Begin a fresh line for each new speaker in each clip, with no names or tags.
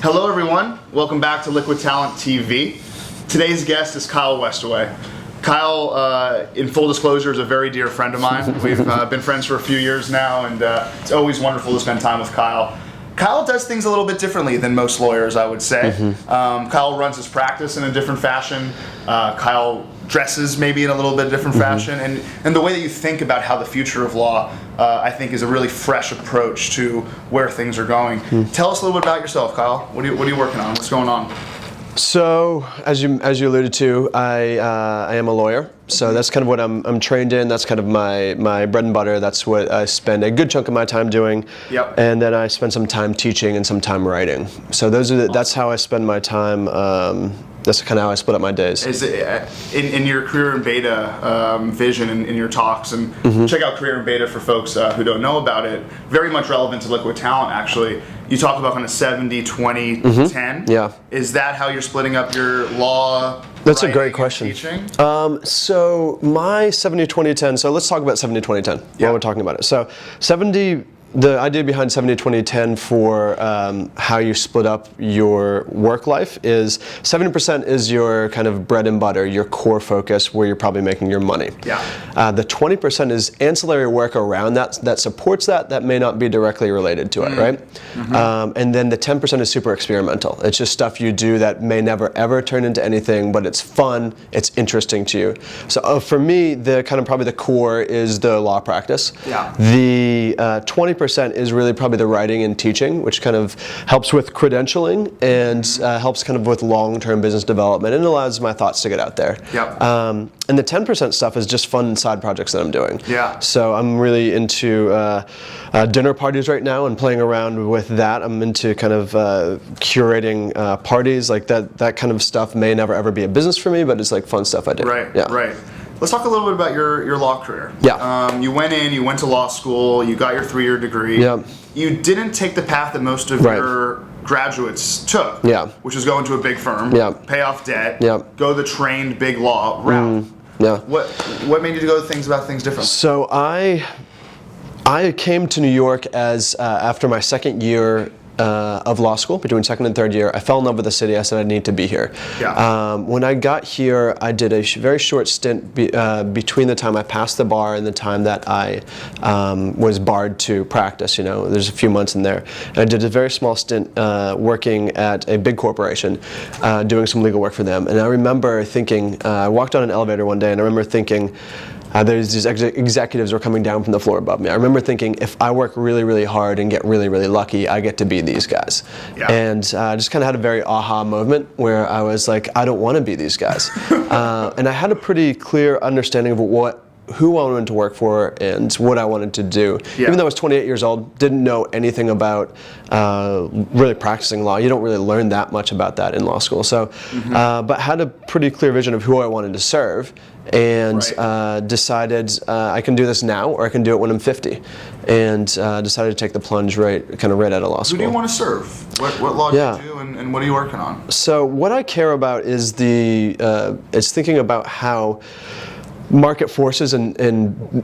Hello everyone, welcome back to Liquid Talent TV. Today's guest is Kyle Westaway. Kyle, in full disclosure, is a very dear friend of mine. We've been friends for a few years now, and it's always wonderful to spend time with Kyle. Kyle does things a little bit differently than most lawyers, I would say. Kyle runs his practice in a different fashion. Kyle dresses maybe in a little bit different fashion, and the way that you think about how the future of law, I think, is a really fresh approach to where things are going. Tell us a little bit about yourself, Kyle. What are you working on? What's going on?
So, as you alluded to, I am a lawyer. So that's kind of what I'm trained in. That's kind of my bread and butter. That's what I spend a good chunk of my time doing.
Yep.
And then I spend some time teaching and some time writing. So that's how I spend my time. That's kind of how I split up my days.
Is it, in your career in beta vision in your talks, and check out career in beta for folks who don't know about it, very much relevant to Liquid Talent actually. You talk about kind of 70, 20, 10.
Yeah.
Is that how you're splitting up your law?
That's a great question.
Teaching?
So my 70-20-10, so let's talk about 70-20-10 while we're talking about it. So the idea behind 70-20-10 for how you split up your work life is 70% is your kind of bread and butter, your core focus, where you're probably making your money.
Yeah.
The 20% is ancillary work around that supports that may not be directly related to it, right? And then the 10% is super experimental. It's just stuff you do that may never ever turn into anything, but it's fun, it's interesting to you. So for me, the kind of probably the core is the law practice.
Yeah.
The 20% is really probably the writing and teaching, which kind of helps with credentialing and helps kind of with long-term business development and allows my thoughts to get out there.
Yep.
And the 10% stuff is just fun side projects that I'm doing.
Yeah.
So I'm really into dinner parties right now and playing around with that. I'm into kind of curating parties, like that kind of stuff may never ever be a business for me, but it's like fun stuff I do.
Right,
yeah.
right. Let's talk a little bit about your law career.
Yeah.
You went to law school, you got your 3-year degree.
Yeah.
You didn't take the path that most of your graduates took, which is go into a big firm, pay off debt, go the trained big law route. What made you go things differently?
So I came to New York as after my second year of law school, between second and third year. I fell in love with the city. I said I need to be here.
Yeah.
When I got here, I did a very short stint between the time I passed the bar and the time that I was barred to practice. You know, there's a few months in there. And I did a very small stint working at a big corporation, doing some legal work for them. And I remember thinking, I walked on an elevator one day, and I remember thinking, there's these executives were coming down from the floor above me. I remember thinking, if I work really, really hard and get really, really lucky, I get to be these guys. Yeah. And I just kind of had a very aha moment where I was like, I don't want to be these guys. And I had a pretty clear understanding of who I wanted to work for and what I wanted to do. Yeah. Even though I was 28 years old, didn't know anything about really practicing law. You don't really learn that much about that in law school. So, but had a pretty clear vision of who I wanted to serve, and decided I can do this now, or I can do it when I'm 50, and decided to take the plunge right out of law school.
Who do you want to serve? What law do you do, and what are you working on?
So what I care about is it's thinking about how market forces and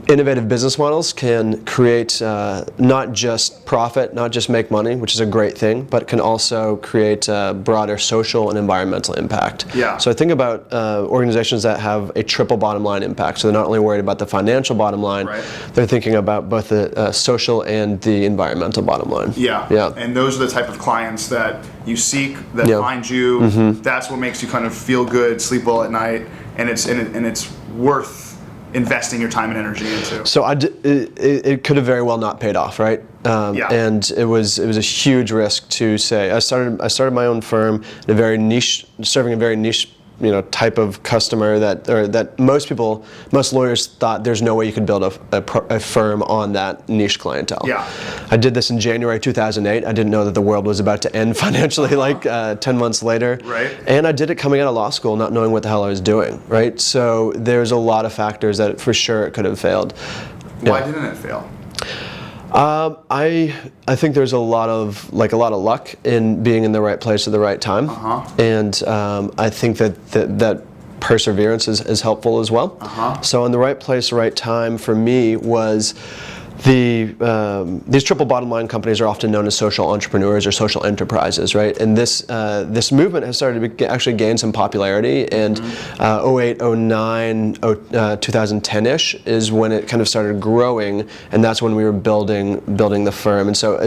innovative business models can create not just profit, not just make money, which is a great thing, but can also create broader social and environmental impact.
Yeah.
So I think about organizations that have a triple bottom line impact. So they're not only worried about the financial bottom line, they're thinking about both the social and the environmental bottom line.
Yeah. Yeah. And those are the type of clients that you seek, that find you. That's what makes you kind of feel good, sleep well at night, and it's worth investing your time and energy into.
So it could have very well not paid off, right? And it was a huge risk to say. I started my own firm in a very niche, serving a very niche type of customer that most lawyers thought there's no way you could build a firm on that niche clientele.
Yeah.
I did this in January 2008. I didn't know that the world was about to end financially 10 months later.
Right.
And I did it coming out of law school, not knowing what the hell I was doing, right? So there's a lot of factors that for sure it could have failed.
Why didn't it fail?
I think there's a lot of luck in being in the right place at the right time, and I think that perseverance is helpful as well. So in the right place, right time for me was these triple bottom line companies are often known as social entrepreneurs or social enterprises, right? And this movement has started to actually gain some popularity. And 08, 09, 2010-ish is when it kind of started growing, and that's when we were building the firm. And so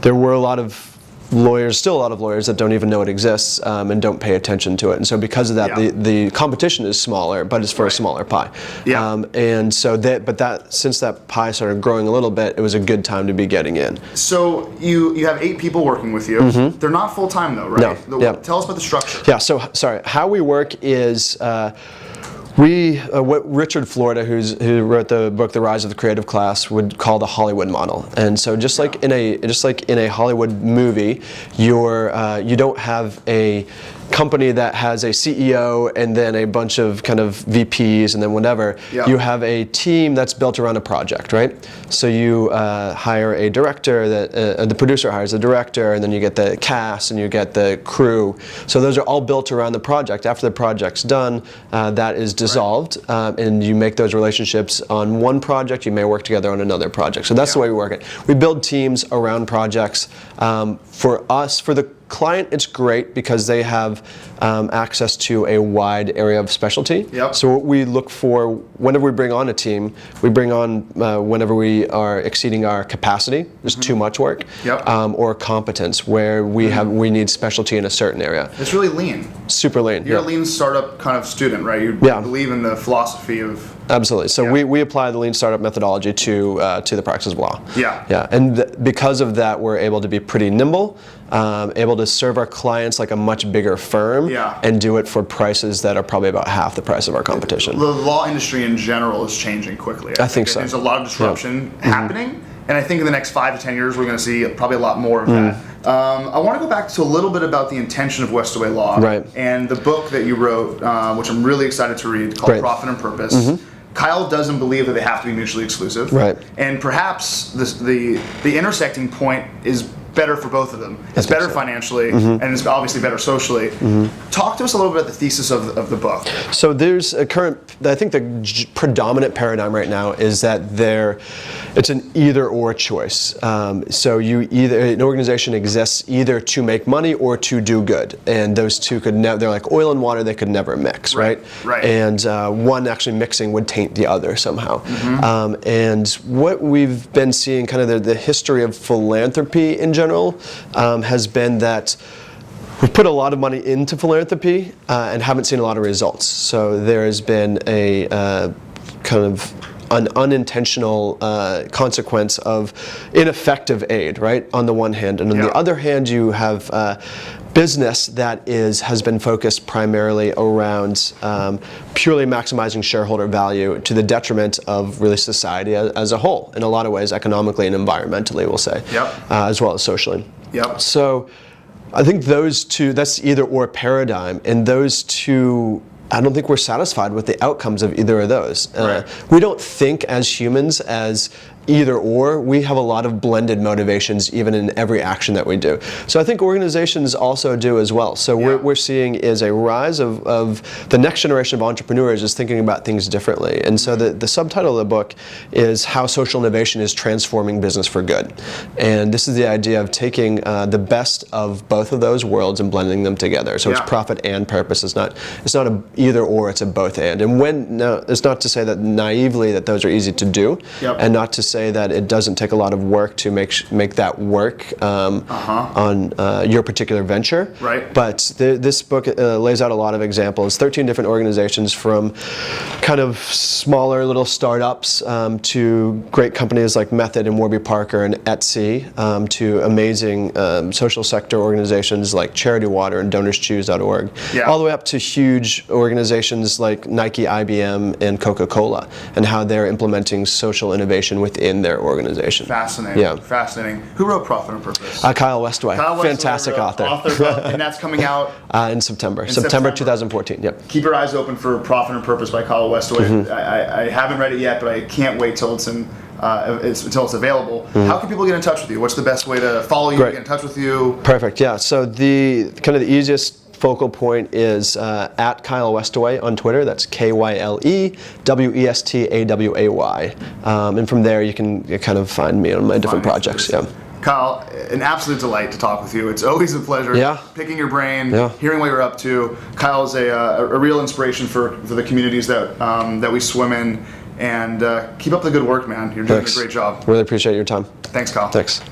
there were a lot of lawyers, still a lot of lawyers that don't even know it exists and don't pay attention to it. And so because of that, the competition is smaller, but it's for a smaller pie. And so since that pie started growing a little bit, it was a good time to be getting in.
So you have 8 people working with you. They're not full time though, right?
No.
Tell us about the structure.
Yeah. So sorry, how we work is. What Richard Florida, who wrote the book The Rise of the Creative Class, would call the Hollywood model. And so just like in a Hollywood movie, you don't have a company that has a CEO and then a bunch of kind of VPs and then whatever. You have a team that's built around a project, right? So you hire a director, the producer hires a director, and then you get the cast and you get the crew. So those are all built around the project. After the project's done, that is dissolved, and you make those relationships on one project. You may work together on another project. So that's the way we work it. We build teams around projects. For the client, it's great because they have access to a wide area of specialty. So what we look for whenever we bring on a team, we bring on whenever we are exceeding our capacity, there's too much work, or competence where we need specialty in a certain area.
It's really lean.
Super lean.
You're a lean startup kind of student, right? You believe in the philosophy of.
Absolutely. So we apply the lean startup methodology to the practice of law. And because of that, we're able to be pretty nimble, able to serve our clients like a much bigger firm, and do it for prices that are probably about half the price of our competition.
The law industry in general is changing quickly.
I think so.
There's a lot of disruption happening, and I think in the next 5 to 10 years we're going to see probably a lot more of that. I want to go back to a little bit about the intention of Westaway Law and the book that you wrote, which I'm really excited to read, called Profit and Purpose. Kyle doesn't believe that they have to be mutually exclusive. And perhaps the intersecting point is better for both of them. It's better financially, and it's obviously better socially. Talk to us a little bit about the thesis of the book.
So there's I think the predominant paradigm right now is that it's an either-or choice. So an organization exists either to make money or to do good, and those two they're like oil and water, they could never mix, right? And one actually mixing would taint the other somehow. And what we've been seeing, kind of the history of philanthropy in general, has been that we've put a lot of money into philanthropy and haven't seen a lot of results. So there has been a kind of an unintentional consequence of ineffective aid, right, on the one hand. And on the other hand, you have business that has been focused primarily around purely maximizing shareholder value to the detriment of really society as a whole, in a lot of ways, economically and environmentally, we'll say, as well as socially. So I think those two, that's either or paradigm, and those two, I don't think we're satisfied with the outcomes of either of those. We don't think as humans as either or. We have a lot of blended motivations even in every action that we do. So I think organizations also do as well. So what we're seeing is a rise of the next generation of entrepreneurs is thinking about things differently. And so the subtitle of the book is How Social Innovation is Transforming Business for Good. And this is the idea of taking the best of both of those worlds and blending them together. So it's profit and purpose. It's not a either or, it's a both and. And it's not to say that naively that those are easy to do, and not to say that it doesn't take a lot of work to make that work on your particular venture. But this book lays out a lot of examples, 13 different organizations, from kind of smaller little startups to great companies like Method and Warby Parker and Etsy, to amazing social sector organizations like Charity Water and DonorsChoose.org, all the way up to huge organizations like Nike, IBM, and Coca-Cola, and how they're implementing social innovation within their organization.
Fascinating. Fascinating. Who wrote Profit and Purpose?
Kyle Westaway. Fantastic author.
And that's coming out
in September. September 2014.
Keep your eyes open for Profit and Purpose by Kyle Westaway. I haven't read it yet, but I can't wait till it's available. How can people get in touch with you? What's the best way to follow you, get in touch with you?
Perfect. So the easiest focal point is at Kyle Westaway on Twitter. That's KYLEWESTAWAY. And from there you can kind of find me on my different projects. Yeah.
Kyle, an absolute delight to talk with you. It's always a pleasure picking your brain, hearing what you're up to. Kyle's a real inspiration for the communities that we swim in. And keep up the good work, man. You're doing a great job.
Really appreciate your time.
Thanks, Kyle.
Thanks.